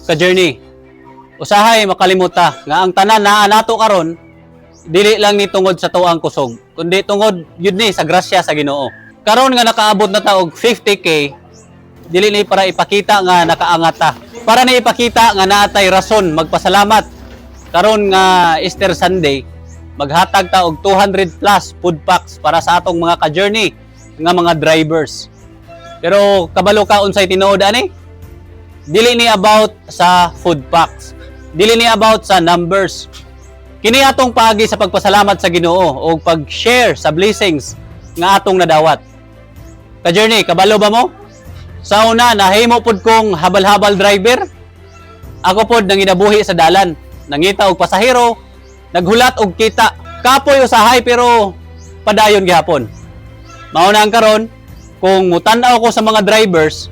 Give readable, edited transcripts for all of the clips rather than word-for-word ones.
ka-journey. Usahay makalimuta nga ang tanan naa nato karon dili lang ni tungod sa tuang kusog, kundi tungod yun ni sa grasya sa Ginoo. Karon nga nakaabot na ta og 50K, dili ni para ipakita nga nakaangat ta. Para ni ipakita nga naatay rason magpasalamat. Karon nga Easter Sunday, maghatag ta og 200 plus food packs para sa atong mga ka-journey nga mga drivers. Pero kabalo ka unsay tinuod ani? Dili ni about sa food packs. Dili ni about sa numbers. Kini atong paagi sa pagpasalamat sa Ginoo o pag-share sa blessings nga atong nadawat. Ka-journey, kabalo ba mo? Sa una, nahimo pod kong habal-habal driver. Ako pod nanginabuhi sa dalan. Nangita og pasahero, naghulat og kita. Kapoy usahay pero padayon gihapon. Mao na ang karon, kung mutan-aw ko sa mga drivers,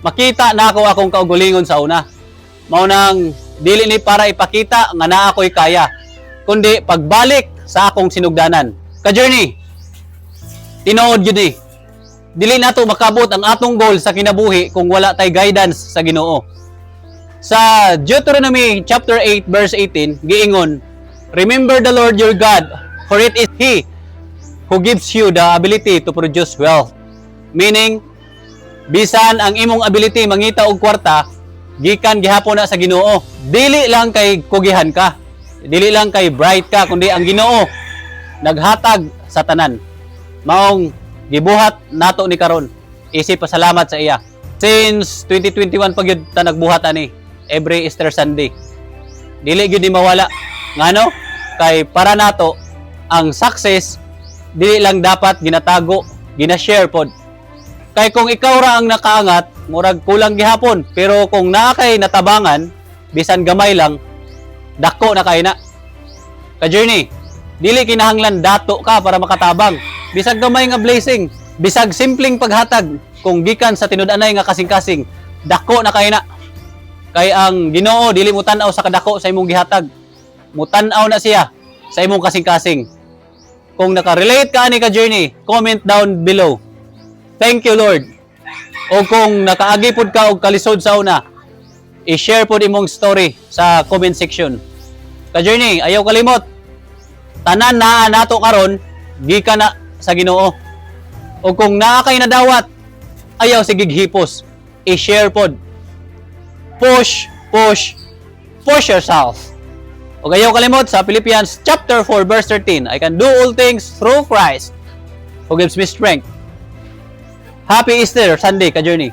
makita na ako akong kaugulingon sa una. Mao nang dili ni para ipakita nga naa ako'y kaya, kundi pagbalik sa akong sinugdanan. Ka-journey, tinuod yun eh. Dili nato makabot ang atong goal sa kinabuhi kung wala tay guidance sa Ginoo. Sa Deuteronomy chapter 8 verse 18 giingon, "Remember the Lord your God, for it is He who gives you the ability to produce wealth." Meaning, bisan ang imong ability mangita og kwarta, gikan gihapon na sa Ginoo. Dili lang kay kugihan ka, dili lang kay bright ka, kundi ang Ginoo naghatag sa tanan. Maong gibuhat nato ni karon, isip pasalamat sa iya. Since 2021 pag yun ta nagbuhat ani, every Easter Sunday. Dili gyud ni mawala. Ngano? Kay para nato ang success dili lang dapat ginatago, gina-share pod. Kay kung ikaw ra ang nakaangat, murag kulang gihapon, pero kung naa kay natabangan, bisan gamay lang, dako na kay na. Ka-journey, dili kinahanglan dato ka para makatabang. Bisag gamay nga blessing, bisag simpleng paghatag, kung gikan sa tinud-anay nga kasing-kasing, dako na kay na. Kay ang Ginoo dili mo tan-aw sa kadako sa imong gihatag. Mutan-aw na siya sa imong kasing-kasing. Kung naka-relate ka ani ka-journey, comment down below. Thank you, Lord. O kung nakaagi pod ka og kalisod sa una, i-share pod imong story sa comment section. Ka-journey, ayaw kalimot. Tanan naa nato karon, gikan na sa Ginoo. O kung naa kay nadawat, ayaw sige hipos. I-share pod. Push yourself. O ayaw kalimot sa Philippians chapter 4 verse 13, I can do all things through Christ who gives me strength. Happy Easter Sunday, ka-journey.